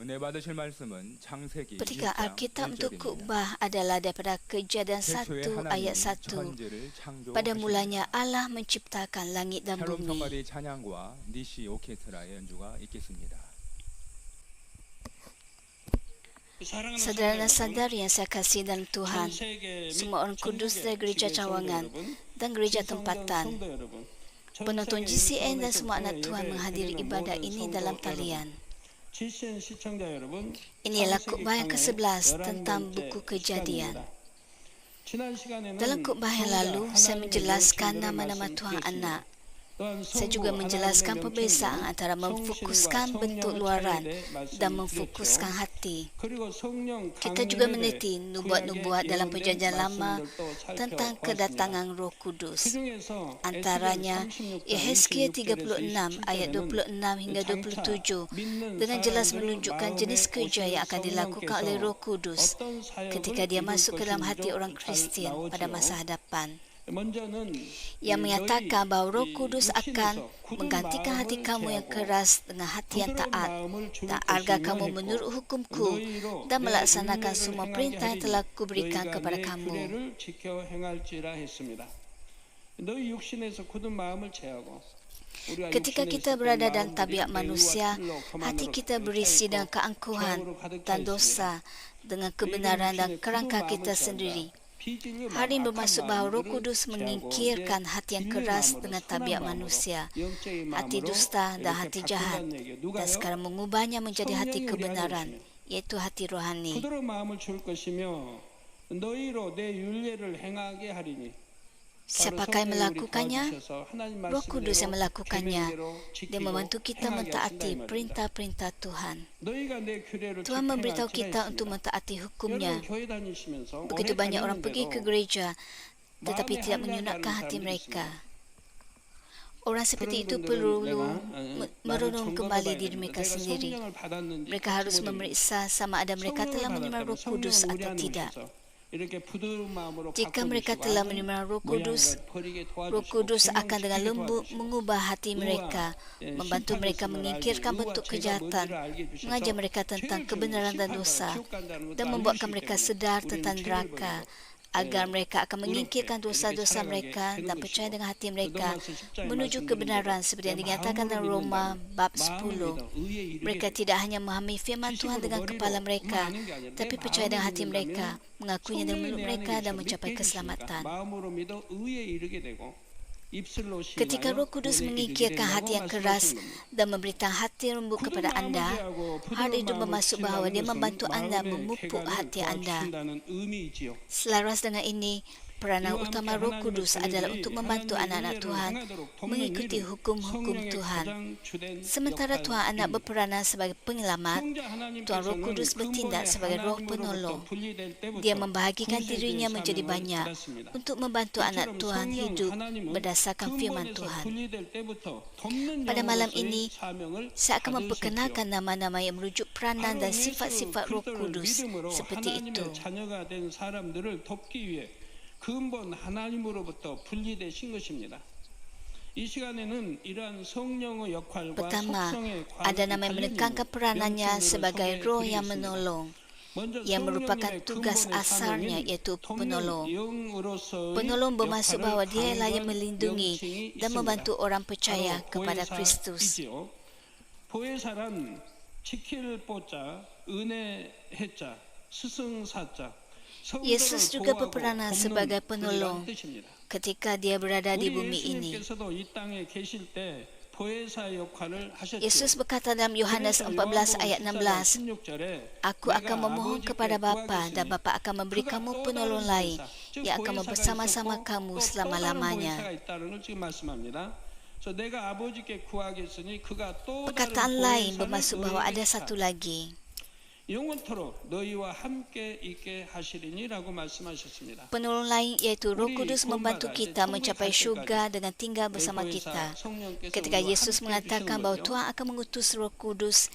은혜 받으실 말씀은 창세기 Petikan 1장 Alkitab untuk 1절입니다. khutbah adalah daripada Kejadian 태초에 1 ayat 하나님이 1. 천지를 Pada mulanya 창조하십니다. Allah menciptakan langit dan 샬롬 bumi. 성가리 찬양과 니시 오케스트라의 연주가 있겠습니다. Saudara dan saudari yang saya kasih dalam Tuhan, semua orang kudus dari gereja cawangan dan gereja tempatan, penonton GCN dan semua anak Tuhan menghadiri ibadah ini dalam talian. Ini adalah khutbah yang ke-11 tentang buku Kejadian. Dalam khutbah yang lalu, saya menjelaskan nama-nama Tuhan Anak. Saya juga menjelaskan perbezaan antara memfokuskan bentuk luaran dan memfokuskan hati. Kita juga meneliti nubuat-nubuat dalam Perjanjian Lama tentang kedatangan Roh Kudus. Antaranya, Yehezkiel 36 ayat 26 hingga 27 dengan jelas menunjukkan jenis kerja yang akan dilakukan oleh Roh Kudus ketika dia masuk ke dalam hati orang Kristian pada masa hadapan. Yang menyatakan bahawa Roh Kudus akan menggantikan hati kamu yang keras dengan hati yang taat dan agar kamu menurut hukumku dan melaksanakan semua perintah yang telah kuberikan kepada kamu. Ketika kita berada dalam tabiat manusia, hati kita berisi dengan keangkuhan dan dosa dengan kebenaran dan kerangka kita sendiri. Hal ini bermaksud bahawa Roh Kudus menyingkirkan hati yang keras dengan tabiat manusia, hati dusta dan hati jahat, dan sekarang mengubahnya menjadi hati kebenaran, iaitu hati rohani. Siapakah yang melakukannya? Roh Kudus yang melakukannya. Dia membantu kita mentaati perintah-perintah Tuhan. Tuhan memberitahu kita untuk mentaati hukumnya. Begitu banyak orang pergi ke gereja tetapi tidak menyunatkan hati mereka. Orang seperti itu perlu merenung kembali diri mereka sendiri. Mereka harus memeriksa sama ada mereka telah menerima Roh Kudus atau tidak. Jika mereka telah menerima Roh Kudus akan dengan lembut mengubah hati mereka, membantu mereka menyingkirkan bentuk kejahatan, mengajar mereka tentang kebenaran dan dosa, dan membuatkan mereka sedar tentang neraka, agar mereka akan menyingkirkan dosa-dosa mereka dan percaya dengan hati mereka menuju kebenaran seperti yang dinyatakan dalam Roma bab 10. Mereka tidak hanya memahami firman Tuhan dengan kepala mereka, tapi percaya dengan hati mereka, mengakuinya dengan mulut mereka dan mencapai keselamatan. Ketika Roh Kudus menyingkirkan hati yang keras dan memberikan hati lembut kepada anda, hal itu bermaksud bahawa dia membantu anda memupuk hati anda. Selaras dengan ini, peranan utama Roh Kudus adalah untuk membantu anak-anak Tuhan mengikuti hukum-hukum Tuhan. Sementara Tuhan Anak berperanan sebagai penyelamat, Tuhan Roh Kudus bertindak sebagai Roh penolong. Dia membahagikan dirinya menjadi banyak untuk membantu anak Tuhan hidup berdasarkan firman Tuhan. Pada malam ini, saya akan memperkenalkan nama-nama yang merujuk peranan dan sifat-sifat Roh Kudus seperti itu. 근본 하나님으로부터 분리되신 것입니다. 이 시간에는 이러한 성령의 역할과 Pertama, 속성에 ada nama yang menekankan peranannya sebagai roh yang menolong, yang merupakan tugas asalnya iaitu penolong. Penolong bermaksud bahawa dia lah yang melindungi dan membantu orang percaya kepada Kristus. 보혜사란 지킬 보자, 은혜 해자, 스승사자. Yesus juga berperanan sebagai penolong ketika dia berada di bumi ini. Yesus berkata dalam Yohanes 14 ayat 16, Aku akan memohon kepada Bapa dan Bapa akan memberi kamu penolong lain yang akan bersama-sama kamu selama-lamanya. Perkataan lain bermaksud bahawa ada satu lagi. Penolong lain iaitu Roh Kudus membantu kita mencapai syurga dengan tinggal bersama kita. Ketika Yesus mengatakan bahawa Tuhan akan mengutus Roh Kudus,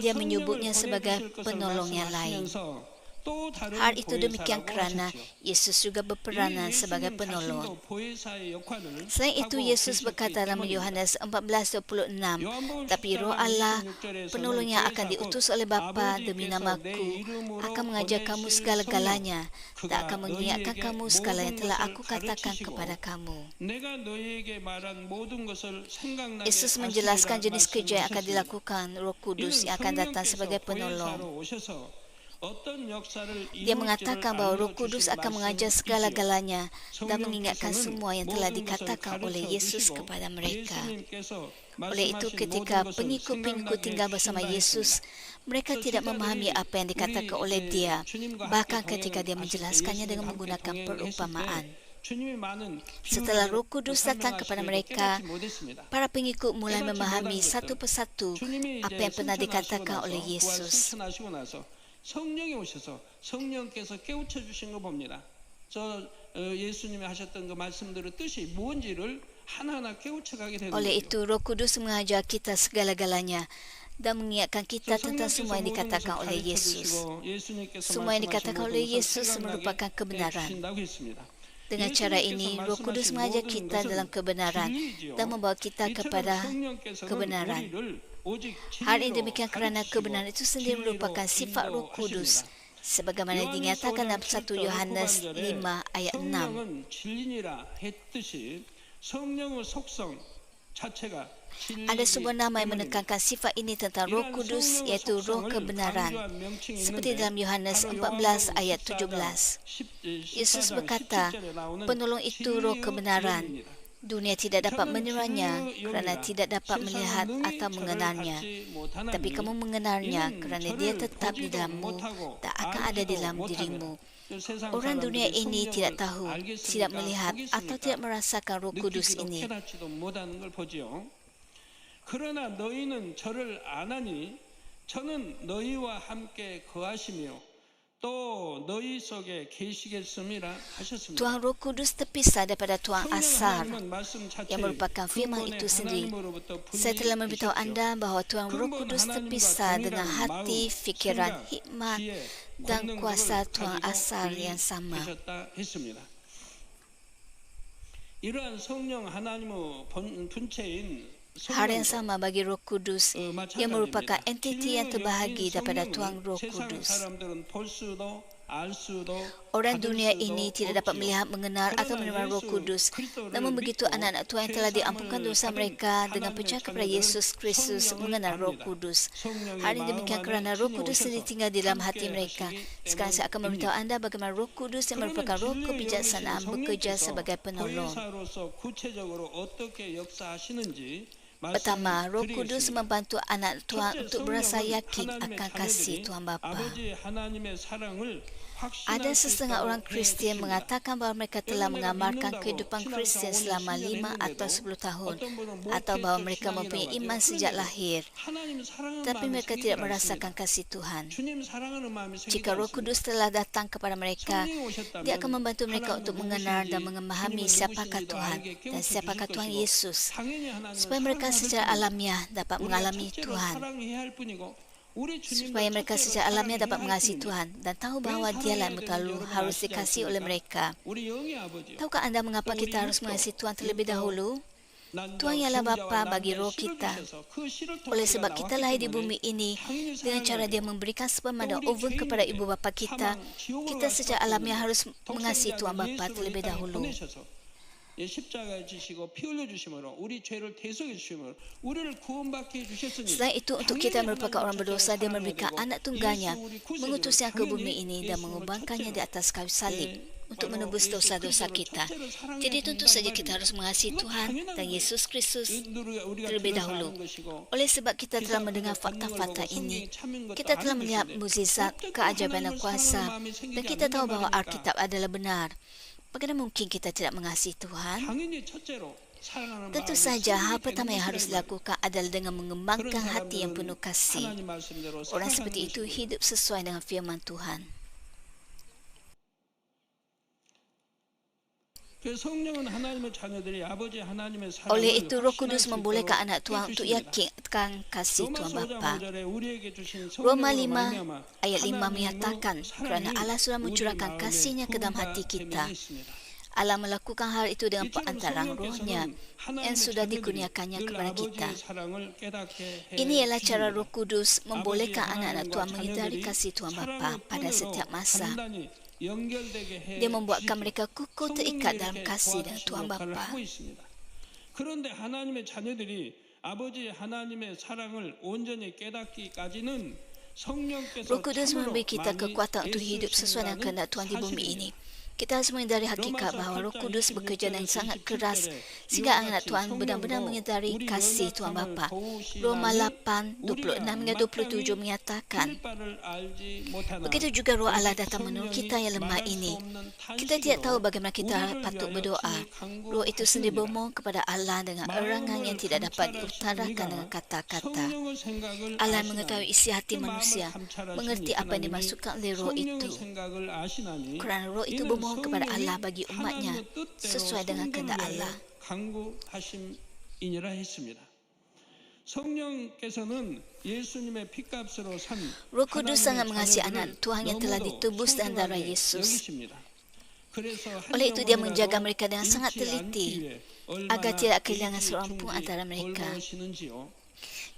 dia menyebutnya sebagai penolong yang lain. 또 다른 Hal itu demikian 보혜사라고 kerana 하셨죠. Yesus juga berperanan sebagai penolong. 자신도 보혜사의 역할을 Selain itu, 하고 Yesus 계셨기 berkata dalam 때문입니다. Yohanes 14:26, 요한복음 tapi 10장 Roh Allah, 26절에서는 penolong yang akan 보혜사 곧 diutus oleh Bapa demi 아버지께서 내 namaku, 이름으로 akan mengajar kamu 보내실 segala-galanya 성령, dan akan 그가 mengingatkan 너희에게 kamu segala yang 모든 telah 것을 aku katakan 가르치시고 kepada kamu. 내가 너희에게 말한 모든 것을 생각나게 Yesus 하시리라 menjelaskan jenis kerja yang akan 말씀하셨습니다. dilakukan Roh Kudus yang akan datang sebagai penolong. 보혜사로 오셔서 어떤 역사를 Dia 이룰지를 mengatakan bahawa Roh Kudus 알려주실 akan mengajar 말씀이지요. segala-galanya dan mengingatkan 성령께서는 semua yang telah 모든 것을 dikatakan oleh 가르쳐 Yesus 주시고 kepada mereka. 예수님께서 Oleh itu, 말씀하신 ketika 모든 것을 pengikut-pengikut 생각나게 tinggal bersama 해주신다 Yesus, 했습니다. mereka tidak memahami apa yang dikatakan oleh dia, bahkan ketika dia menjelaskannya dengan menggunakan perumpamaan. Setelah Roh Kudus datang kepada mereka, para pengikut mulai memahami satu persatu apa yang pernah dikatakan oleh Yesus. 성령이 오셔서 성령께서 깨우쳐 주신 거 봅니다. 예수님이 하셨던 그 말씀들의 뜻이 뭔지를 하나하나 깨우쳐 가게 되는 Oleh 거죠. itu, Roh Kudus mengajar kita segala-galanya dan mengingatkan kita tentang semua yang dikatakan oleh Yesus. Semua yang dikatakan oleh Yesus merupakan kebenaran. Dengan cara ini, Roh Kudus mengajar kita dalam kebenaran dan membawa kita kepada kebenaran. Hal ini demikian kerana kebenaran itu sendiri merupakan sifat Roh Kudus, sebagaimana dinyatakan dalam 1 Yohanes 5 ayat 6. 성령은 진리라 했듯이 성령의 속성 자체가 Ada sebuah nama yang menekankan sifat ini tentang Roh Kudus, iaitu Roh Kebenaran. Seperti dalam Yohanes 14 ayat 17. Yesus berkata, penolong itu Roh Kebenaran. Dunia tidak dapat menerangnya kerana tidak dapat melihat atau mengenalnya. Tapi kamu mengenalnya kerana dia tetap di dalammu dan akan ada di dalam dirimu. Orang dunia ini tidak tahu, tidak melihat atau tidak merasakan Roh Kudus ini. 그러나 너희는 저를 아나니 저는 너희와 함께 거하시며 또 너희 속에 계시겠음이라 하셨습니다. Tuang Roh Kudus terpisah daripada Tuang Asar yang merupakan firman itu sendiri. Saya telah memberitahu anda bahawa Tuang Roh Kudus terpisah dengan hati, fikiran, hikmat dan kuasa Tuang Asar yang sama. 이러한 성령 하나님의 분체인 Hal yang sama bagi Roh Kudus yang merupakan entiti yang terbahagi daripada Tuang Roh Kudus. Orang dunia ini tidak dapat melihat, mengenal atau menerima Roh Kudus. Namun begitu anak-anak Tuhan yang telah diampunkan dosa mereka dengan percaya kepada Yesus Kristus mengenal Roh Kudus. Hal ini demikian kerana Roh Kudus sendiri tinggal di dalam hati mereka. Sekarang saya akan memberitahu anda bagaimana Roh Kudus yang merupakan Roh kebijaksanaan bekerja sebagai penolong. Pertama, Roh Kudus membantu anak Tuhan untuk berasa yakin akan kasih Tuhan Bapa. Ada setengah orang Kristian mengatakan bahawa mereka telah mengamalkan kehidupan Kristian selama 5 atau 10 tahun atau bahawa mereka mempunyai iman sejak lahir, tapi mereka tidak merasakan kasih Tuhan. Jika Roh Kudus telah datang kepada mereka, dia akan membantu mereka untuk mengenal dan memahami siapakah Tuhan dan siapakah Tuhan Yesus, supaya mereka secara alamiah dapat mengalami Tuhan. Supaya mereka secara alamiah dapat mengasihi Tuhan dan tahu bahawa dialah yang harus dikasihi oleh mereka. Tahukah anda mengapa kita harus mengasihi Tuhan terlebih dahulu? Tuhan ialah Bapa bagi roh kita. Oleh sebab kita lahir di bumi ini dengan cara dia memberikan sperma dan ovum kepada ibu bapa kita, kita secara alamiah harus mengasihi Tuhan Bapa terlebih dahulu. 십자가에 지시고 피 흘려 주심으로 우리 죄를 대속해 주심으로 우리를 구원받게 해 주셨으니 Selain itu, untuk kita merupakan orang berdosa, dia memberikan anak tunggalnya, mengutusnya ke bumi ini dan mengorbankannya di atas kayu salib untuk menebus dosa-dosa kita. Jadi tentu saja kita harus mengasihi Tuhan dan Yesus Kristus terlebih dahulu. Oleh sebab kita telah mendengar fakta-fakta ini, kita telah melihat mukjizat, keajaiban dan kuasa, dan kita tahu bahawa Alkitab adalah benar. Bagaimana mungkin kita tidak mengasihi Tuhan? Tentu saja hal pertama yang harus dilakukan adalah dengan mengembangkan hati yang penuh kasih. Orang seperti itu hidup sesuai dengan firman Tuhan. 그 성령은 하나님의 자녀들이 아버지 하나님의 사랑을 Oleh itu Roh 확신할 Kudus 수 membolehkan 있도록 anak Tuhan untuk 해주십니다. yakinkan kasih Tuhan 로마서 5장 Bapa. 5절에 우리에게 주신 Roma 성령으로 5 말미암아 ayat 5 하나님의 menyatakan kerana 사랑이 Allah sudah 우리 mencurahkan 마음에 kasihnya ke dalam hati 부어가 kita. 되며 있습니다. Allah melakukan hal itu dengan 이처럼 perantaraan rohnya 성령께서는 yang 하나님의 sudah 자녀들이 dikurniakannya 늘 kepada kita. 아버지의 사랑을 깨닫게 해 Ini ialah cara 주십니다. Roh Kudus membolehkan 아버지 anak-anak 하나님과 Tuhan mengitari 자녀들이 kasih Tuhan Bapa 사랑의 pada 끈으로 setiap masa. 단단히 연결되게 해 Dia membuatkan 주십시오. mereka kukuh 성령이 terikat dalam 이렇게 kasih dengan 도와주시는 Tuhan 역할을 Bapa. 하고 있습니다. 그런데 하나님의 자녀들이 아버지 하나님의 사랑을 온전히 깨닫기까지는 성령께서 Roh Kudus 참으로 memberi kita 많이 kekuatan untuk hidup sesuai dengan kehendak Tuhan di bumi ini. Kita harus mengedari hakikat bahawa Roh Kudus bekerja dengan sangat keras sehingga anak Tuhan benar-benar mengedari kasih Tuhan Bapa. Roma 8, 26 hingga 27 menyatakan, begitu juga Roh Allah datang menolong kita yang lemah ini. Kita tidak tahu bagaimana kita patut berdoa. Roh itu sendiri bermohon kepada Allah dengan erangan yang tidak dapat diutarakan dengan kata-kata. Allah mengetahui isi hati manusia, mengerti apa yang dimaksudkan oleh Roh itu. Kerana Roh itu bermohon kepada Allah bagi umatnya sesuai dengan kehendak Allah. 강구하심이니라 했습니다. 성령께서는 예수님의 피값으로 산 Roh Kudus sangat mengasihi 하나님의 anak Tuhan yang telah 자녀를 ditebus dengan darah 너무도 Yesus. 여기십니다. 그래서 한 Oleh itu dia menjaga 영혼이라도 mereka dengan sangat 잃지 teliti 않기 위해 agar 얼마나 tidak kehilangan 일일이 seorang pun 중지 antara mereka. 돌보시는지요.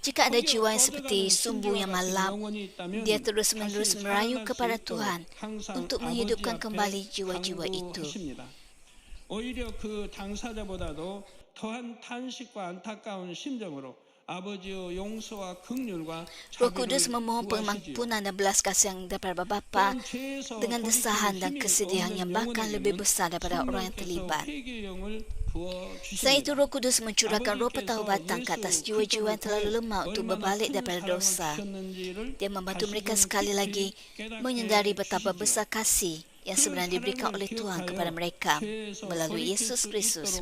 Jika ada jiwa yang seperti sumbu yang malam, dia terus-menerus merayu kepada Tuhan untuk menghidupkan kembali jiwa-jiwa itu. 오히려 그 당사자보다도 더한 탄식과 안타까운 심정으로 아버지의 용서와 긍휼과 Roh Kudus 자비를 memohon 구하시지요. pengampunan dan belas kasihan daripada Bapa dengan desahan dan kesedihan yang bahkan lebih besar daripada orang yang terlibat. Selain itu, Roh Kudus mencurahkan roh pertaubatan ke atas jiwa-jiwa yang terlalu lemah untuk berbalik daripada dosa. Dia membantu mereka sekali lagi menyedari betapa besar kasih yang sebenarnya diberikan oleh Tuhan kepada mereka melalui Yesus Kristus.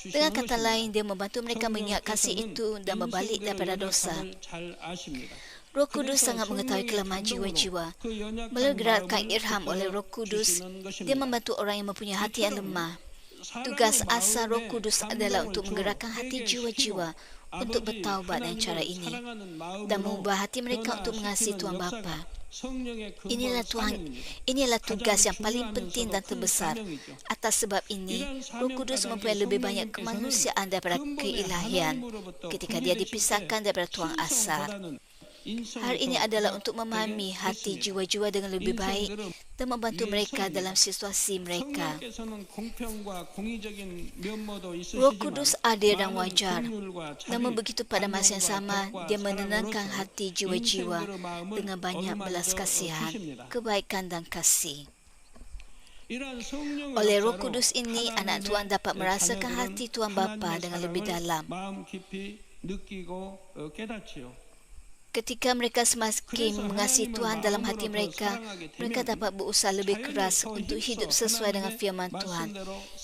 Dengan kata lain, dia membantu mereka mengingat kasih itu dan berbalik daripada dosa. Roh Kudus sangat mengetahui kelemahan jiwa-jiwa. Melalui gerakan irham oleh Roh Kudus, dia membantu orang yang mempunyai hati yang lemah. Tugas asal Roh Kudus adalah untuk menggerakkan hati jiwa-jiwa untuk bertaubat dengan cara ini dan mengubah hati mereka untuk mengasihi Tuhan Bapa. Inilah tugas yang paling penting dan terbesar. Atas sebab ini, Roh Kudus mempunyai lebih banyak kemanusiaan daripada keilahian ketika dia dipisahkan daripada Tuhan asal. Hal ini adalah untuk memahami hati jiwa-jiwa dengan lebih baik dan membantu mereka dalam situasi mereka. Roh Kudus adil dan wajar, namun begitu pada masa yang sama, dia menenangkan hati jiwa-jiwa dengan banyak belas kasihan, kebaikan dan kasih. Oleh Roh Kudus ini, anak Tuhan dapat merasakan hati Tuhan Bapa dengan lebih dalam. Ketika mereka semakin mengasihi Tuhan dalam hati mereka, mereka dapat berusaha lebih keras untuk hidup sesuai dengan firman Tuhan.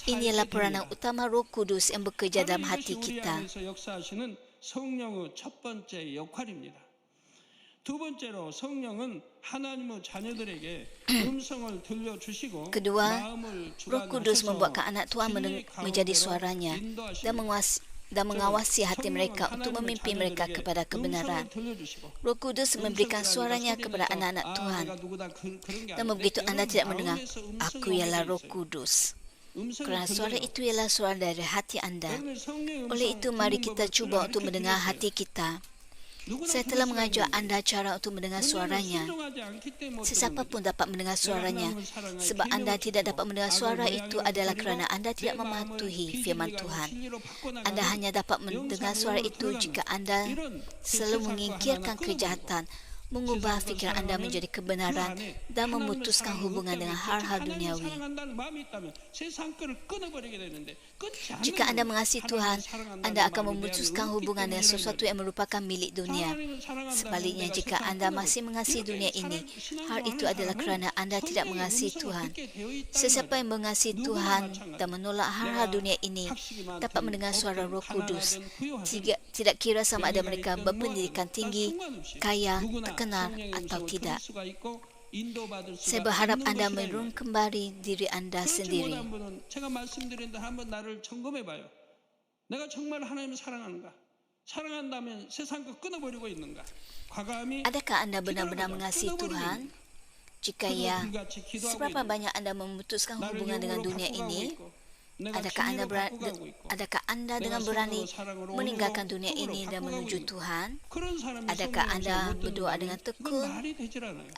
Inilah peranan utama Roh Kudus yang bekerja dalam hati kita. 성령의 첫 번째 역할입니다. 두 번째로 성령은 하나님의 자녀들에게 음성을 들려주시고 Kedua, 마음을 Roh Kudus 주관하셔서 membuatkan anak Tuhan menjadi suaranya dan mengawasi hati mereka untuk memimpin mereka kepada kebenaran. Roh Kudus memberikan suaranya kepada anak-anak Tuhan. Dan begitu anda tidak mendengar, aku ialah Roh Kudus. Kerana suara itu ialah suara dari hati anda. Oleh itu, mari kita cuba untuk mendengar hati kita. Saya telah mengajar anda cara untuk mendengar suaranya. Sesiapa pun dapat mendengar suaranya. Sebab anda tidak dapat mendengar suara itu adalah kerana anda tidak mematuhi firman Tuhan. Anda hanya dapat mendengar suara itu jika anda selalu mengingkirkan kejahatan, mengubah fikiran anda menjadi kebenaran dan memutuskan hubungan dengan hal-hal duniawi. Jika anda mengasihi Tuhan, anda akan memutuskan hubungan dengan sesuatu yang merupakan milik dunia. Sebaliknya, jika anda masih mengasihi dunia ini, hal itu adalah kerana anda tidak mengasihi Tuhan. Sesiapa yang mengasihi Tuhan dan menolak hal-hal dunia ini dapat mendengar suara Roh Kudus. Tidak kira sama ada mereka berpendidikan tinggi, kaya, terkenal atau tidak. 인도받을 Saya 수가 berharap 있는 anda 것이다. 이 menurun 말이에요. kembali diri anda 그렇지 sendiri. 못한 분은 제가 말씀드렸는데 한번 나를 점검해봐요. 내가 정말 하나님을 사랑하는가? 사랑한다면 세상 거 끊어버리고 있는가? 과감히 Adakah anda benar-benar mengasihi Tuhan? Jika ya, seberapa banyak anda memutuskan hubungan dengan dunia ini? Adakah anda dengan berani meninggalkan dunia ini dan menuju Tuhan? Adakah anda berdoa dengan tekun?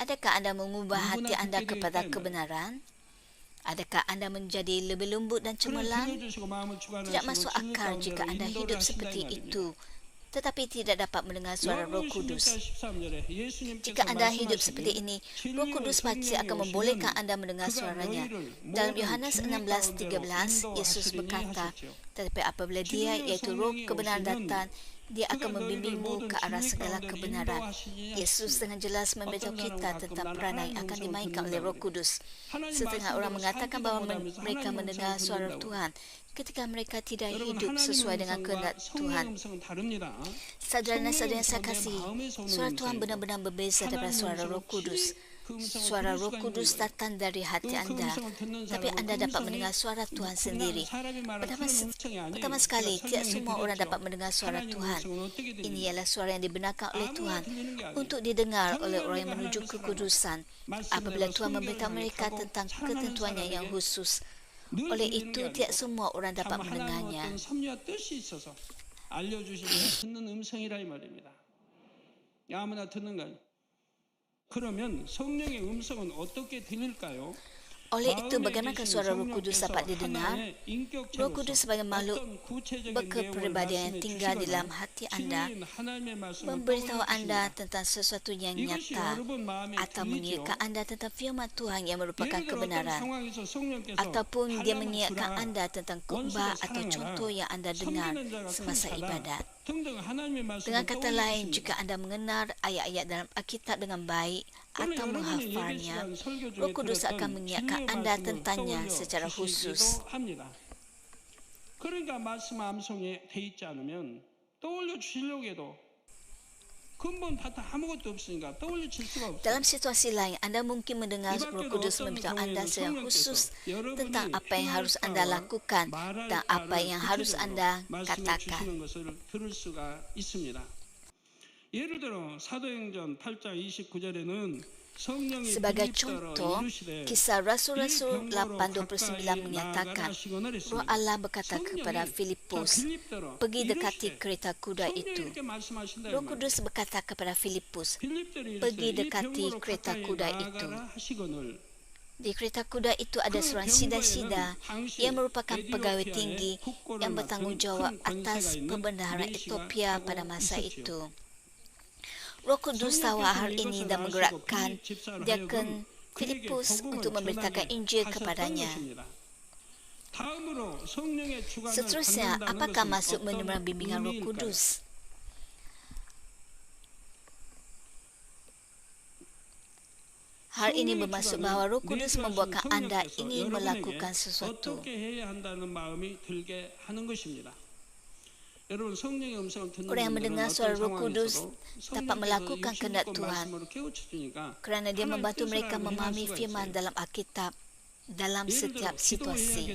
Adakah anda mengubah hati anda kepada kebenaran? Adakah anda menjadi lebih lembut dan cemerlang? Tidak masuk akal jika anda hidup seperti itu, tetapi tidak dapat mendengar suara Roh Kudus. Jika anda hidup seperti ini, Roh Kudus pasti akan membolehkan anda mendengar suaranya. Dalam Yohanes 16:13, Yesus berkata, tetapi apabila Dia, iaitu Roh kebenaran datang, Dia akan membimbingmu ke arah segala kebenaran. Yesus dengan jelas memberitahu kita tentang peranan yang akan dimainkan oleh Roh Kudus. Setengah orang mengatakan bahawa mereka mendengar suara Tuhan ketika mereka tidak hidup sesuai dengan kehendak Tuhan. Saudara dan saudara yang saya kasihi, suara Tuhan benar-benar berbeza daripada suara Roh Kudus. Suara Roh Kudus datang dari hati anda, tapi anda dapat mendengar suara Tuhan sendiri. Pertama sekali, tidak semua orang dapat mendengar suara Tuhan. Ini ialah suara yang dibenarkan oleh Tuhan untuk didengar oleh orang yang menuju kekudusan apabila Tuhan memberitahu mereka tentang ketentuannya yang khusus. Oleh itu, tidak semua orang dapat mendengarnya. 그러면 성령의 음성은 어떻게 들릴까요? Oleh itu, bagaimanakah suara Roh Kudus dapat didengar? Roh Kudus sebagai makhluk berkepribadian yang tinggal di dalam hati anda, memberitahu anda tentang sesuatu yang nyata atau mengingatkan anda tentang firman Tuhan yang merupakan kebenaran, ataupun Dia mengingatkan anda tentang khotbah atau contoh yang anda dengar semasa ibadat. Dengan kata lain, jika anda mengenal ayat-ayat dalam Alkitab dengan baik atau menghafalnya, Roh Kudus akan mengingatkan anda tentangnya secara khusus. 그러니까 말씀 암송에 돼 있지 않으면 떠올려 주시려고 해도 근본 다 아무것도 없으니까 떠올려 줄 수가 없어요. Dalam situasi lain, anda mungkin mendengar Roh Kudus memberitahu anda secara khusus tentang apa yang harus anda lakukan dan apa yang harus anda katakan. 예를 들어 사도행전 8장 29절에는 Sebagai contoh, kisah Rasul-Rasul 8:29 menyatakan, Roh Allah berkata kepada Filipus, pergi dekati kereta kuda itu. Roh Kudus berkata kepada Filipus, pergi dekati kereta kuda itu. Di kereta kuda itu ada seorang sida-sida yang merupakan pegawai tinggi yang bertanggungjawab atas pembendaharaan Ethiopia pada masa itu. Roh Kudus tahu hal ini dan menggerakkan diakon Filipus untuk memberitakan Injil kepadanya. Seterusnya, apakah maksud menerima bimbingan Roh Kudus? Hal ini bermaksud bahawa Roh Kudus membuatkan anda ingin melakukan sesuatu. Orang yang mendengar suara Roh Kudus dapat melakukan kehendak Tuhan kerana Dia membantu mereka memahami firman dalam Alkitab dalam setiap situasi.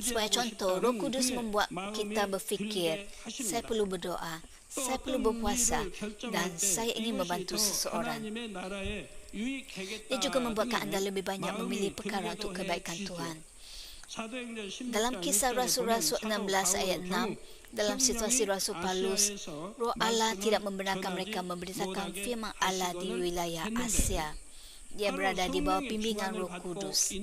Sebagai contoh, Roh Kudus membuat kita berfikir, saya perlu berdoa, saya perlu berpuasa dan saya ingin membantu seseorang. Dia juga membuatkan anda lebih banyak memilih perkara untuk kebaikan Tuhan. Dalam kisah Rasul-Rasul 16 ayat 6, dalam situasi Rasul Paulus, Roh Allah tidak membenarkan mereka memberitakan firman Allah di wilayah Asia. Dia berada di bawah bimbingan Roh Kudus.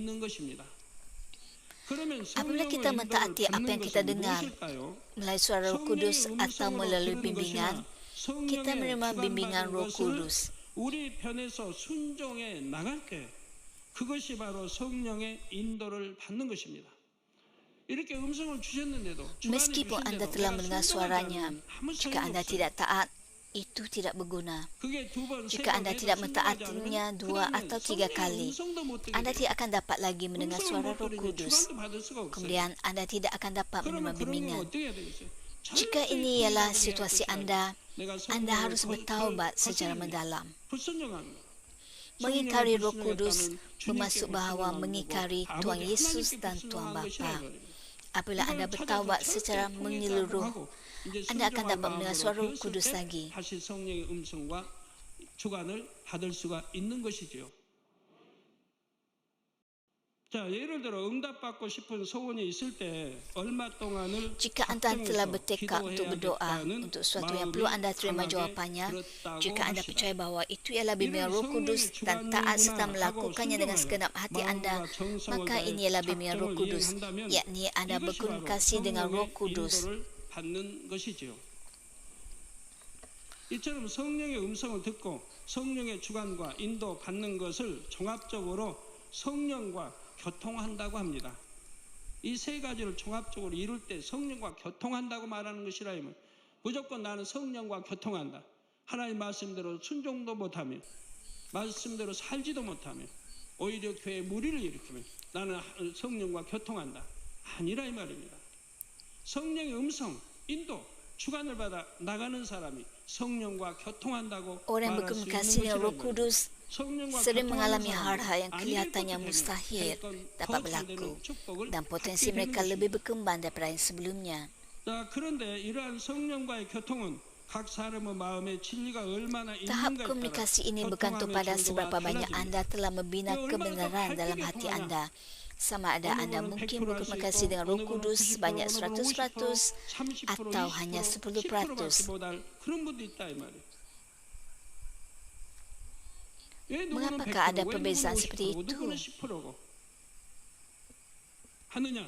Apabila kita mentaati apa yang kita dengar melalui suara Roh Kudus atau melalui bimbingan, kita menerima bimbingan Roh Kudus. 그것이 바로 성령의 인도를 받는 것입니다. 이렇게 음성을 주셨는데도 Meskipun anda telah mendengar suaranya, jika anda tidak taat, itu tidak berguna. Jika anda tidak mentaatinya 2 atau 3 kali, anda tidak akan dapat lagi mendengar suara Roh Kudus. Kemudian anda tidak akan dapat menerima bimbingan. Jika ini ialah situasi Anda harus bertaubat secara mendalam. Mengingkari Roh Kudus bermaksud bahawa mengingkari Tuhan Yesus dan Tuhan Bapa. Apabila Anda bertaubat secara menyeluruh, Anda akan dapat mendengar suara Roh Kudus lagi. 다시 성령의 음성과 주관을 받을 수가 있는 것이지요. 자, 예를 들어 응답받고 싶은 소원이 있을 때 얼마 동안을 Jika anda telah bertekad untuk berdoa untuk sesuatu yang perlu anda terima jawapannya, jika anda percaya bahawa itu ialah bimbingan Roh Kudus dan taat serta melakukannya dengan segenap hati anda, maka ini ialah bimbingan Roh Kudus, yakni anda berkomunikasi dengan Roh Kudus. 받는 것이지요. 이처럼 성령의 음성을 듣고 성령의 주관과 인도 받는 것을 종합적으로 성령과 교통한다고 합니다. 이 세 가지를 종합적으로 이룰 때 성령과 교통한다고 말하는 것이라면 무조건 나는 성령과 교통한다. 하나님 말씀대로 순종도 못하며 말씀대로 살지도 못하며 오히려 교회에 무리를 일으키면 나는 성령과 교통한다. 아니라 이 말입니다. 성령의 음성, 인도, 주관을 받아 나가는 사람이 성령과 교통한다고 Orang 말할 수 있는 berkomunikasi dengan Roh 것이라는 Kudus sering mengalami hal-hal yang kelihatannya mustahil dapat berlaku dan potensi mereka lebih berkembang daripada yang sebelumnya. 그런데 이러한 성령과의 교통은 각 사람의 마음에 진리가 얼마나 Tahap 있는가에 komunikasi ini 따라 bergantung pada seberapa banyak anda telah membina kebenaran dalam hati anda. Sama ada anda mungkin berkomunikasi dengan Roh Kudus sebanyak 100% atau hanya 10%. 그런 분도 있다 이 말이에요. Mengapakah ada perbezaan seperti itu? 하느냐?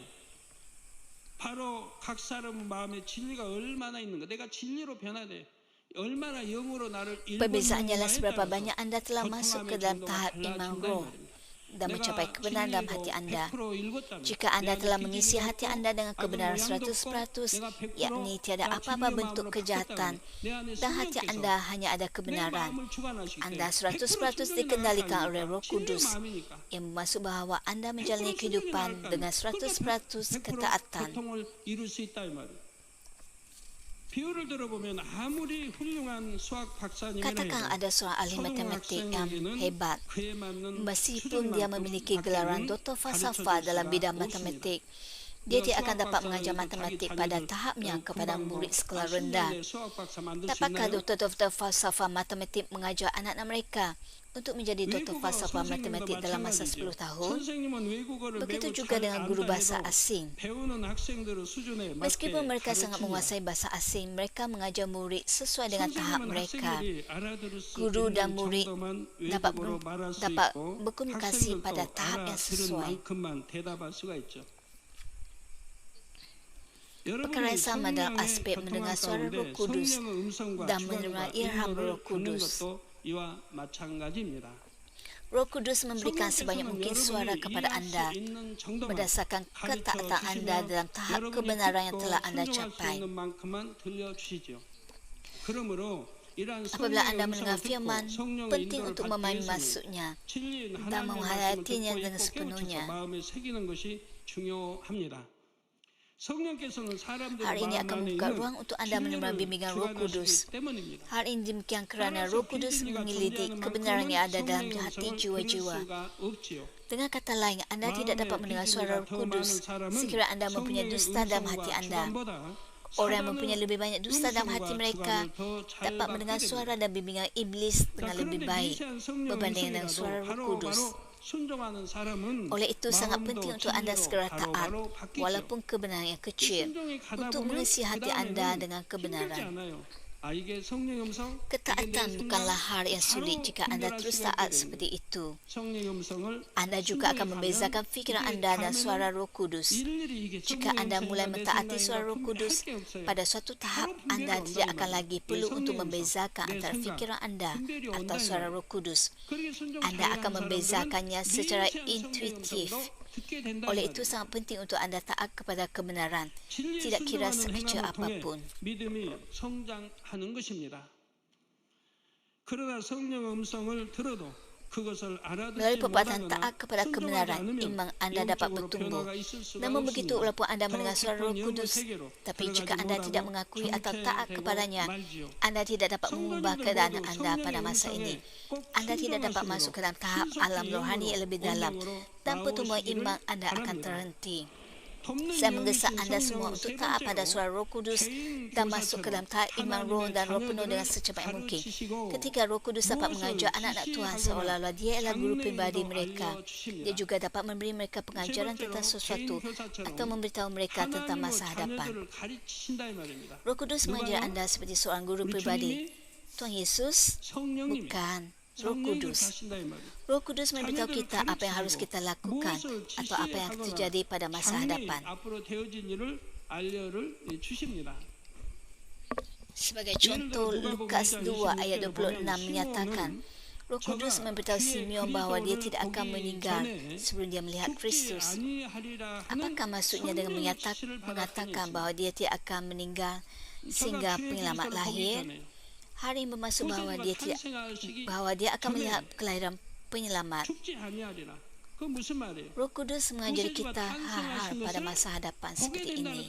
바로 각 사람의 마음에 진리가 얼마나 있는가. 내가 진리로 변화돼. 얼마나 영으로 나를 Perbezaannya ialah seberapa banyak anda telah masuk ke dalam tahap iman roh dan mencapai kebenaran dalam hati anda. Jika anda telah mengisi hati anda dengan kebenaran 100%, yakni tiada apa-apa bentuk kejahatan dan hati anda hanya ada kebenaran, anda 100% dikendalikan oleh Roh Kudus, yang bermaksud bahawa anda menjalani kehidupan dengan 100% ketaatan. 비유를 들어보면 아무리 훌륭한 수학 박사님이라 Katakan ada seorang ahli matematik yang hebat, meskipun dia memiliki gelaran doktor falsafah dalam bidang matematik, dia tidak akan dapat mengajar matematik pada tahapnya kepada murid sekolah rendah. Dapatkah doktor-doktor falsafah matematik mengajar anak-anak mereka untuk menjadi doktor falsafah matematik dalam masa 10 tahun? Begitu juga dengan guru bahasa asing. Meskipun mereka sangat menguasai bahasa asing, mereka mengajar murid sesuai dengan tahap mereka. Guru dan murid dapat berkomunikasi pada tahap yang sesuai. Perkara yang sama dalam aspek mendengar suara Roh Kudus dan menerima ilham Roh Kudus. Roh Kudus memberikan sebanyak mungkin suara kepada anda berdasarkan ketaatan anda dalam tahap kebenaran yang telah anda capai. Apabila anda mendengar firman, penting untuk memahami maksudnya dan menghayatinya dengan sepenuhnya. Hal ini akan membuka ruang untuk anda menerima bimbingan Roh Kudus. Hal ini demikian kerana Roh Kudus mengelidik kebenaran yang ada dalam hati jiwa-jiwa. Dengan kata lain, anda tidak dapat mendengar suara Roh Kudus sekiranya anda mempunyai dusta dalam hati anda. Orang yang mempunyai lebih banyak dusta dalam hati mereka dapat mendengar suara dan bimbingan iblis dengan lebih baik berbanding dengan suara Roh Kudus. Oleh itu sangat penting untuk anda segera taat walaupun kebenaran yang kecil untuk mengisi hati anda dengan kebenaran. Ketaatan bukanlah hal yang sulit jika anda terus taat seperti itu. Anda juga akan membezakan fikiran anda dan suara Roh Kudus. Jika anda mulai mentaati suara Roh Kudus, pada suatu tahap anda tidak akan lagi perlu untuk membezakan antara fikiran anda atau suara Roh Kudus. Anda akan membezakannya secara intuitif. Oleh itu sangat penting untuk anda taat kepada kebenaran, tidak kira sekecil apapun. 믿음이 성장하는 것입니다. 그러나 성령의 음성을 들어도 Melalui perbuatan taat kepada kebenaran, iman anda dapat bertumbuh. Namun begitu, walaupun anda mendengar suara Roh Kudus, tapi jika anda tidak mengakui atau taat kepadanya, anda tidak dapat mengubah keadaan anda pada masa ini. Anda tidak dapat masuk ke dalam tahap alam rohani yang lebih dalam, dan pertumbuhan iman anda akan terhenti. Saya menggesak anda semua untuk taat pada suara Roh Kudus dan masuk ke dalam tahap iman roh dan roh penuh dengan secepat yang mungkin. Ketika Roh Kudus dapat mengajar anak-anak Tuhan seolah-olah dia ialah guru pribadi mereka, dia juga dapat memberi mereka pengajaran tentang sesuatu atau memberitahu mereka tentang masa hadapan. Roh Kudus mengajar anda seperti seorang guru pribadi. Tuhan Yesus bukan Roh Kudus. Roh Kudus memberitahu kita apa yang harus kita lakukan atau apa yang akan terjadi pada masa hadapan. Sebagai contoh, Lukas 2 ayat 26 menyatakan, Roh Kudus memberitahu Simeon bahawa dia tidak akan meninggal sebelum dia melihat Kristus. Apakah maksudnya dengan mengatakan bahawa dia tidak akan meninggal sehingga penyelamat lahir? Hari yang bermaksud bahawa dia akan melihat kelahiran penyelamat. Roh Kudus mengajari kita hal-hal pada masa hadapan seperti ini.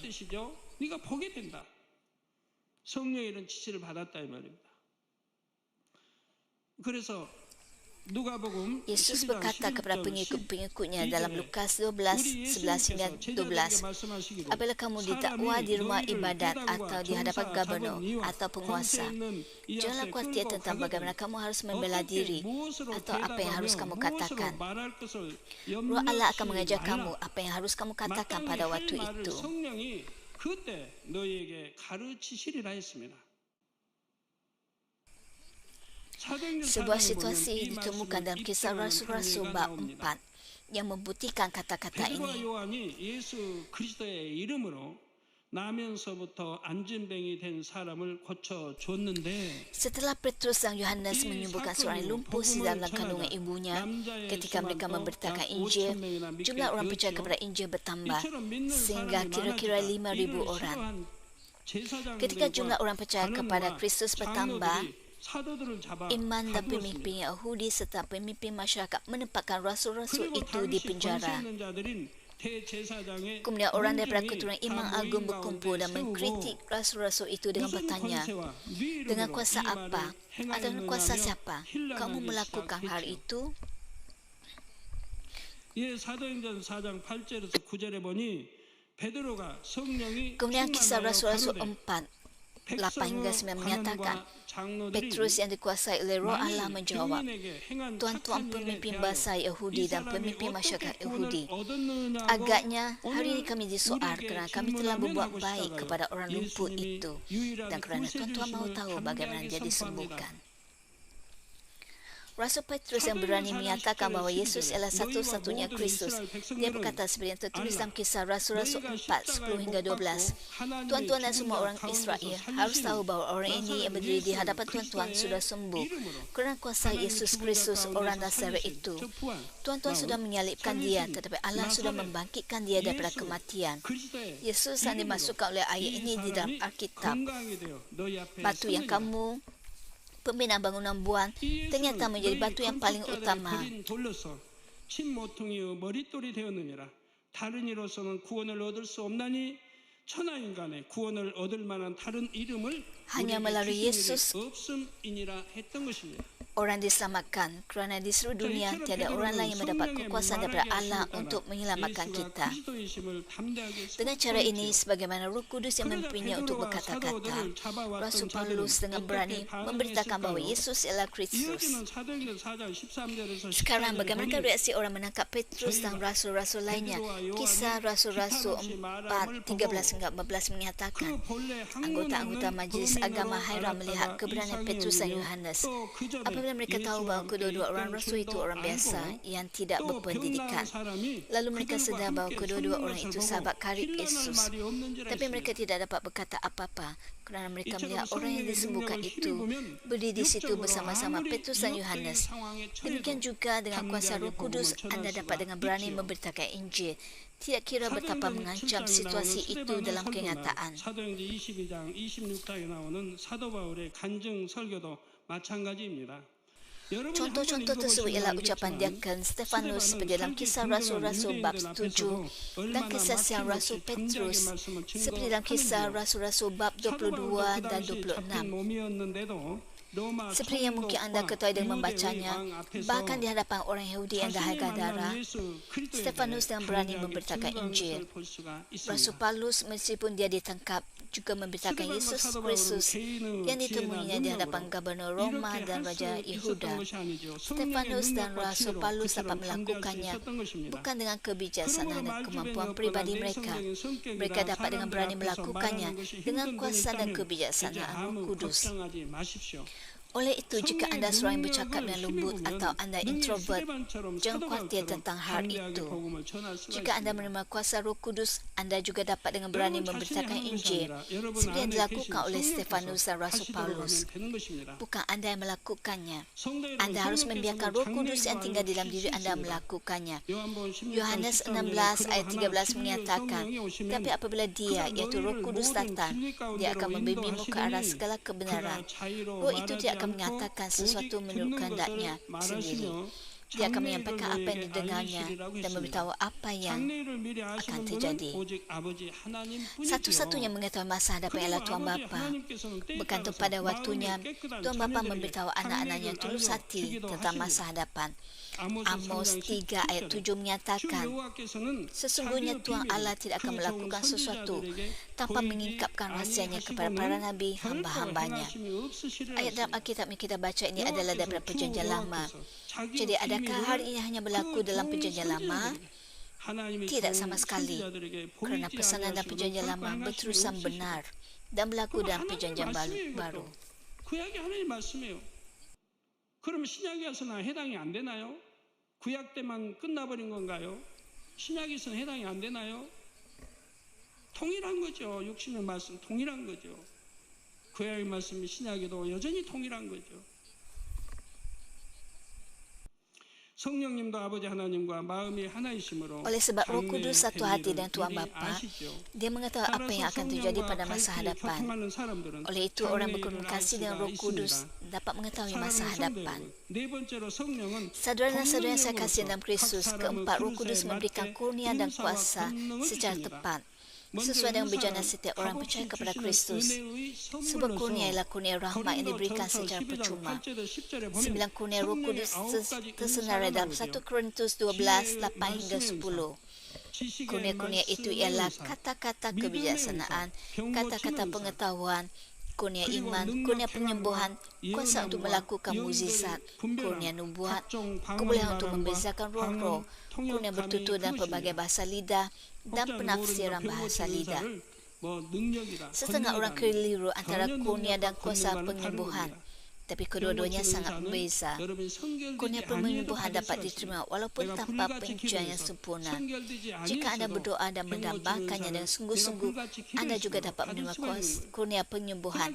Yesus berkata kepada pengikut-pengikutnya dalam Lukas 12:11 hingga 12, apabila kamu didakwa di rumah ibadat atau di hadapan gubernur atau penguasa, janganlah khawatir tentang bagaimana kamu harus membela diri atau apa yang harus kamu katakan. Roh Allah akan mengajar kamu apa yang harus kamu katakan pada waktu itu. Sebuah situasi ditemukan dalam kisah Rasul-Rasul bab 4 yang membuktikan kata-kata ini. Setelah Petrus dan Yohanes menyembuhkan seorang yang lumpuh di dalam kandungan ibunya, ketika mereka memberitakan Injil, jumlah orang percaya kepada Injil bertambah sehingga kira-kira 5,000 orang. Ketika jumlah orang percaya kepada Kristus bertambah, imam dan pemimpin Yahudi serta pemimpin masyarakat menempatkan rasul-rasul itu di penjara. Kemudian orang daripada keturunan Imam Agung berkumpul dan mengkritik rasul-rasul itu dengan bertanya, dengan kuasa apa atau dengan kuasa siapa kamu melakukan hal itu? Kemudian kisah Rasul-Rasul 4:8 hingga 9 menyatakan, Petrus yang dikuasai oleh Roh Allah menjawab, tuan-tuan pemimpin bangsa Yahudi dan pemimpin masyarakat Yahudi, agaknya hari ini kami disoal kerana kami telah berbuat baik kepada orang lumpuh itu dan kerana tuan-tuan mahu tahu bagaimana dia disembuhkan. Rasul Petrus yang berani menyatakan bahawa Yesus ialah satu-satunya Kristus. Dia berkata seperti yang tertulis dalam kisah Rasul-Rasul 4:10 hingga 12. Tuan-tuan dan semua orang Israel harus tahu bahawa orang ini yang berdiri di hadapan tuan-tuan sudah sembuh kerana kuasa Yesus Kristus orang Nazaret itu. Tuan-tuan sudah menyalibkan dia, tetapi Allah sudah membangkitkan dia daripada kematian. Yesus yang dimasukkan oleh ayat ini di dalam Alkitab. Batu yang kamu pembinaan bangunan buang ternyata menjadi batu yang paling utama. Hanya melalui Yesus orang diselamatkan, kerana di seluruh dunia tiada orang lain yang mendapat kekuasaan daripada Allah untuk menyelamatkan kita. Dengan cara ini, sebagaimana Roh Kudus yang memimpinnya untuk berkata-kata, Rasul Paulus dengan berani memberitakan bahawa Yesus ialah Kristus. Sekarang, bagaimana reaksi orang menangkap Petrus dan rasul-rasul lainnya? Kisah Rasul-Rasul 4:13 hingga 14 menyatakan, anggota-anggota Majlis Agama hairan melihat keberanian Petrus dan Yohanes. Apabila mereka tahu bahawa kedua-dua orang rasul itu orang biasa yang tidak berpendidikan, lalu mereka sedar bahawa kedua-dua orang itu sahabat karib Yesus. Tapi mereka tidak dapat berkata apa-apa kerana mereka melihat orang yang disembuhkan itu berdiri di situ bersama-sama Petrus dan Yohanes. Demikian juga dengan kuasa Roh Kudus, anda dapat dengan berani memberitakan Injil, tidak kira betapa mengancam situasi itu dalam kenyataan. 사도행전 22장 26장에 나오는 사도 바울의 간증 설교도 마찬가지입니다. Contoh-contoh tersebut ialah ucapan Diakon Stefanus seperti dalam Kisah Rasul-Rasul bab 7 dan kesaksian Rasul Petrus seperti dalam Kisah Rasul-Rasul bab 22 dan 26. Seperti yang mungkin anda ketahui dengan membacanya, bahkan di hadapan orang Yahudi yang dahaga darah, Stefanus dengan berani memberitakan Injil. Rasul Paulus meskipun dia ditangkap juga memberitakan Yesus Kristus yang ditemuinya di hadapan Gubernur Roma dan Raja Yehuda. Stefanus dan Rasul Paulus dapat melakukannya bukan dengan kebijaksanaan dan kemampuan pribadi mereka. Mereka dapat dengan berani melakukannya dengan kuasa dan kebijaksanaan Roh Kudus. Oleh itu, jika anda seorang yang bercakap dengan lembut atau anda introvert, jangan khawatir tentang hal itu. Jika anda menerima kuasa Roh Kudus, anda juga dapat dengan berani memberitakan Injil seperti yang dilakukan oleh Stefanus dan Rasul Paulus. Bukan anda yang melakukannya. Anda harus membiarkan Roh Kudus yang tinggal dalam diri anda melakukannya. Yohanes 16 ayat 13 menyatakan, tapi apabila dia, iaitu Roh Kudus datang, dia akan membimbingmu ke arah segala kebenaran. Roh itu tidak akan menyatakan sesuatu menurut kehendaknya sendiri. Dia akan menyampaikan apa yang didengarnya dan memberitahu apa yang akan terjadi. Satu-satunya mengetahui masa hadapan ialah Tuhan Bapa. Bergantung pada waktunya, Tuhan Bapa memberitahu anak-anaknya tulus hati tentang masa hadapan. Amos 3 ayat 7 menyatakan, sesungguhnya Tuhan Allah tidak akan melakukan sesuatu tanpa mengingkapkan rahsianya kepada para nabi hamba-hambanya. Ayat dalam Alkitab yang kita baca ini adalah daripada Perjanjian Lama. Jadi adakah hari ini hanya berlaku dalam Perjanjian Lama? Tidak sama sekali, kerana pesanan dalam Perjanjian Lama berterusan benar dan berlaku dalam Perjanjian Baru. 그럼 신약에서는 해당이 안 되나요? 구약 때만 끝나버린 건가요? 신약에서는 해당이 안 되나요? 통일한 거죠. 육신의 말씀 통일한 거죠. 구약의 말씀이 신약에도 여전히 통일한 거죠. 성령님도 아버지 하나님과 마음이 하나이심으로 Oleh sebab Roh Kudus satu hati dengan Tuhan Bapa, dia mengetahui apa yang akan terjadi pada masa hadapan. Oleh itu, orang berkomunikasi dengan Roh Kudus dapat mengetahui masa hadapan. Saudara dan saudara yang saya kasih dalam Kristus, keempat, Roh Kudus memberikan kurnia dan kuasa secara tepat, sesuai dengan bejana setiap orang percaya kepada Kristus. Sebuah kurnia ialah kurnia rahmat yang diberikan secara percuma. 9 kurnia Roh Kudus tersenarai dalam 1 Korintus 12, 8 hingga 10. Kurnia-kurnia itu ialah kata-kata kebijaksanaan, kata-kata pengetahuan, kurnia iman, kurnia penyembuhan, kuasa untuk melakukan mukjizat, kurnia nubuat, kebolehan untuk membezakan roh-roh, kurnia bertutur dan pelbagai bahasa lidah dan penafsiran bahasa lidah. Setengah orang keliru antara kurnia dan kuasa penyembuhan, tapi kedua-duanya sangat berbeza. Kurnia penyembuhan dapat diterima walaupun tanpa penyucian yang sempurna. Jika anda berdoa dan mendambakannya dengan sungguh-sungguh, anda juga dapat menerima kurnia penyembuhan.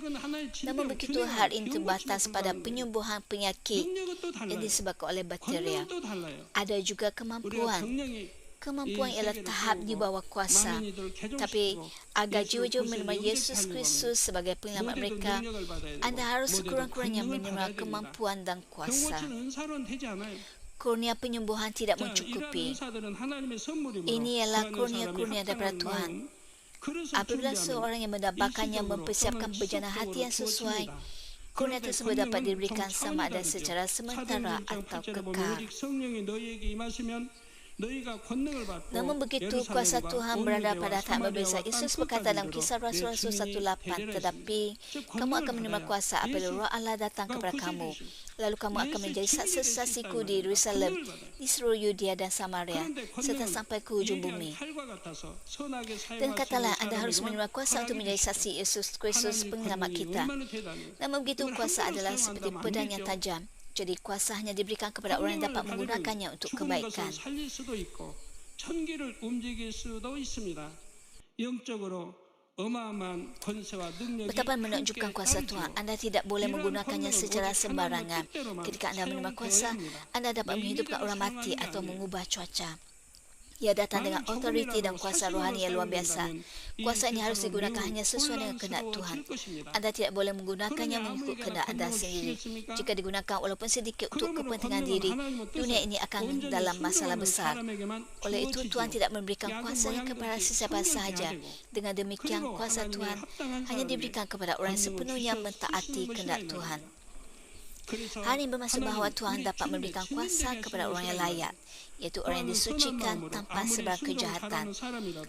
Namun begitu, hal ini terbatas pada penyembuhan penyakit yang disebabkan oleh bakteria. Ada juga kemampuan. Kemampuan ialah tahap di bawah kuasa. Tapi agar jiwa-jiwa menerima Yesus Kristus sebagai penyelamat mereka, anda harus sekurang-kurangnya menerima kemampuan dan kuasa. Kurnia penyembuhan tidak mencukupi. Ini ialah kurnia-kurnia daripada Tuhan. Apabila seorang yang mendambakannya mempersiapkan bejana hati yang sesuai, kurnia tersebut dapat diberikan sama ada secara sementara atau kekal. Namun begitu, kuasa Tuhan berada pada tahap berbeza. Yesus berkata dalam Kisah Rasul-Rasul 1:8, tetapi kamu akan menerima kuasa apabila Roh Allah datang kepada kamu. Lalu kamu akan menjadi saksi-saksiku di Yerusalem, di seluruh Yudea dan Samaria, serta sampai ke hujung bumi. Dan katalah, anda harus menerima kuasa untuk menjadi saksi Yesus Kristus penyelamat kita. Namun begitu, kuasa adalah seperti pedang yang tajam. Jadi kuasa hanya diberikan kepada orang yang dapat menggunakannya untuk kebaikan. Betapa menunjukkan kuasa Tuhan, anda tidak boleh menggunakannya secara sembarangan. Ketika anda menerima kuasa, anda dapat menghidupkan orang mati atau mengubah cuaca. Ia datang dengan otoriti dan kuasa rohani yang luar biasa. Kuasa ini harus digunakan hanya sesuai dengan kehendak Tuhan. Anda tidak boleh menggunakannya mengikut kehendak anda sendiri. Jika digunakan walaupun sedikit untuk kepentingan diri, dunia ini akan dalam masalah besar. Oleh itu, Tuhan tidak memberikan kuasanya kepada sesiapa sahaja. Dengan demikian, kuasa Tuhan hanya diberikan kepada orang yang sepenuhnya mentaati kehendak Tuhan. Hal ini bermaksud bahawa Tuhan dapat memberikan kuasa kepada orang yang layak, iaitu orang yang disucikan tanpa sebarang kejahatan.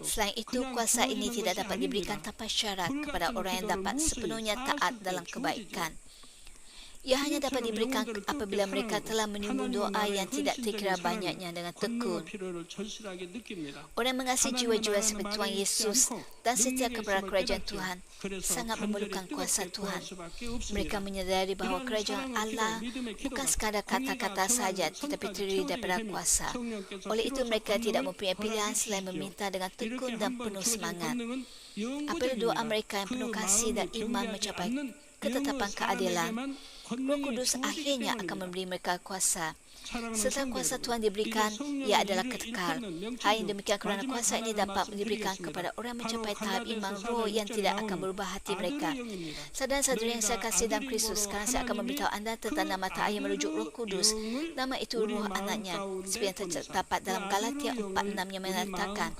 Selain itu, kuasa ini tidak dapat diberikan tanpa syarat kepada orang yang dapat sepenuhnya taat dalam kebaikan. Ia hanya dapat diberikan apabila mereka telah menyumbang doa yang tidak terkira banyaknya dengan tekun. Orang yang mengasihi jiwa-jiwa seperti Tuhan Yesus dan setia kepada kerajaan Tuhan sangat memerlukan kuasa Tuhan. Mereka menyadari bahawa kerajaan Allah bukan sekadar kata-kata sahaja tetapi terdiri daripada kuasa. Oleh itu mereka tidak mempunyai pilihan selain meminta dengan tekun dan penuh semangat. Apabila doa mereka yang penuh kasih dan iman mencapai ketetapan keadilan, Roh Kudus akhirnya akan memberi mereka kuasa. Setelah kuasa Tuhan diberikan, ia adalah kekal. Hal yang demikian kerana kuasa ini dapat diberikan kepada orang mencapai tahap iman roh yang tidak akan berubah hati mereka. Saudara-saudara yang saya kasih dalam Kristus, sekarang saya akan memberitahu anda tentang nama Ta'ala yang merujuk Roh Kudus. Nama itu Roh Anaknya, seperti yang terdapat dalam Galatia 4:6 yang menyatakan,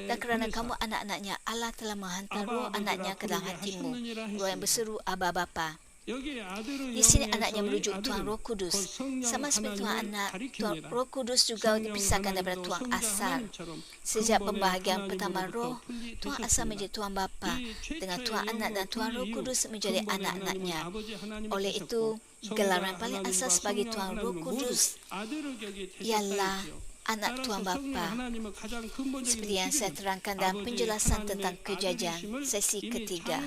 dan kerana kamu anak-anaknya, Allah telah menghantar Roh Anaknya ke dalam hatimu, Roh yang berseru, Aba Bapa. Di sini anaknya merujuk Tuhan Roh Kudus. Sama seperti Tuhan Anak, Tuhan Roh Kudus juga dipisahkan daripada Tuhan Asal. Sejak pembahagian pertama Roh, Tuhan Asal menjadi Tuhan Bapa, dengan Tuhan Anak dan Tuhan Roh Kudus menjadi anak-anaknya. Oleh itu, gelaran paling asas bagi Tuhan Roh Kudus ialah Anak Tuhan Bapa. Seperti yang saya terangkan dalam penjelasan tentang kejadian sesi ketiga.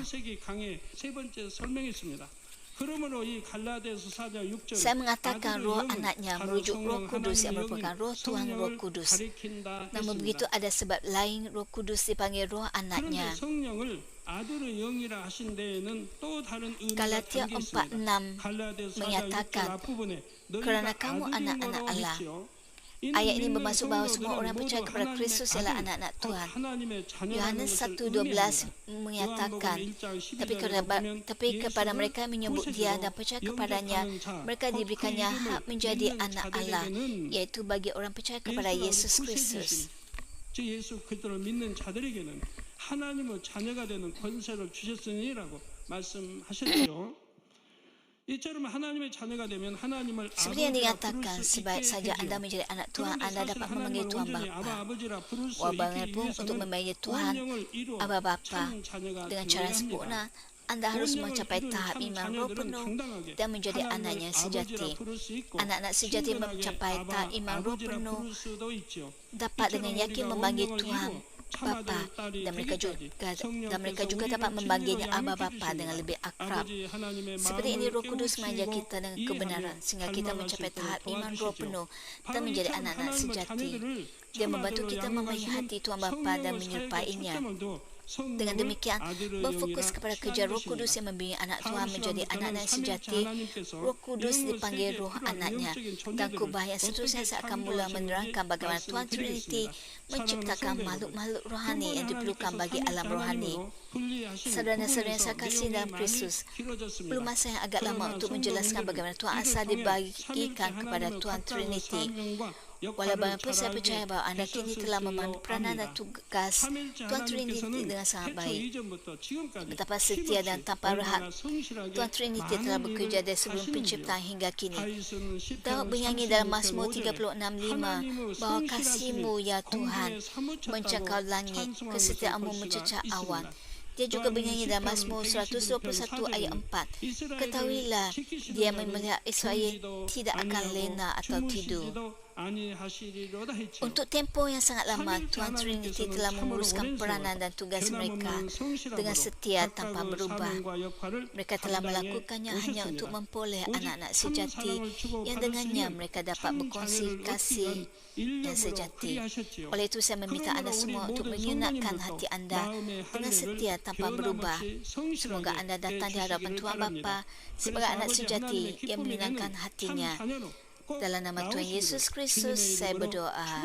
Saya mengatakan roh anaknya merujuk Roh Kudus yang merupakan roh Tuhan Roh Kudus. Namun begitu ada sebab lain Roh Kudus dipanggil roh anaknya. Galatia 4:6 menyatakan, kerana kamu anak-anak Allah. Ayat ini bermaksud bahawa semua orang percaya kepada Kristus ialah anak-anak Tuhan. Yohanes 1:12 menyatakan, tapi kepada mereka yang menyebut dia dan percaya kepadanya, mereka diberikannya hak menjadi anak Allah, iaitu bagi orang percaya kepada Yesus Kristus. 예수 그리스도를 믿는 자들에게는 하나님의 자녀가 되는 권세를 주셨으니라고 말씀하셨죠. Seperti yang dikatakan, sebaik saja anda menjadi anak Tuhan, anda dapat memanggil Tuhan Bapa. Walaupun untuk memanggil Tuhan Aba Bapa dengan cara sempurna, anda harus mencapai tahap iman roh penuh dan menjadi anaknya sejati. Anak-anak sejati mencapai tahap iman roh penuh dapat dengan yakin memanggil Tuhan Bapa, dan mereka juga dapat memanggilnya Aba Bapa dengan lebih akrab. Seperti ini Roh Kudus mengajar kita dengan kebenaran sehingga kita mencapai tahap iman roh penuh dan menjadi anak-anak sejati. Dia membantu kita memahami hati Tuhan Bapa dan menyerupainya. Dengan demikian, berfokus kepada kerja Roh Kudus yang membimbing anak Tuhan menjadi anak-anak sejati. Roh Kudus dipanggil roh anaknya. Dan kubah yang seterusnya saya akan mula menerangkan bagaimana Tuhan Trinity menciptakan makhluk-makhluk rohani yang diperlukan bagi alam rohani. Saudara-saudara yang saya kasih dalam Kristus, perlu masa yang agak lama untuk menjelaskan bagaimana Tuhan Asal dibagikan kepada Tuhan Trinity. Walaupun saya percaya bahawa anda kini telah memenuhi peranan dan tugas Tuhan Trinity dengan sangat baik. Betapa setia dan tanpa rehat Tuhan Trinity telah bekerja dari sebelum penciptaan hingga kini. Daud bernyanyi dalam Mazmur 36:5 bahawa kasih-Mu ya Tuhan mencakau langit, kesetiaan-Mu mencecah awan. Dia juga bernyanyi dalam Mazmur 121 ayat 4. Ketahuilah, dia melihat Israel tidak akan lena atau tidur. Untuk tempoh yang sangat lama, Tuhan Trinity telah menguruskan peranan dan tugas mereka dengan setia tanpa berubah. Mereka telah melakukannya hanya untuk memperoleh anak-anak sejati yang dengannya mereka dapat berkongsi kasih yang sejati. Oleh itu saya meminta anda semua untuk menyunatkan hati anda dengan setia tanpa berubah. Semoga anda datang di hadapan Tuhan Bapa sebagai anak sejati yang menyenangkan hatinya. Dalam nama Tuhan Yesus Kristus saya berdoa.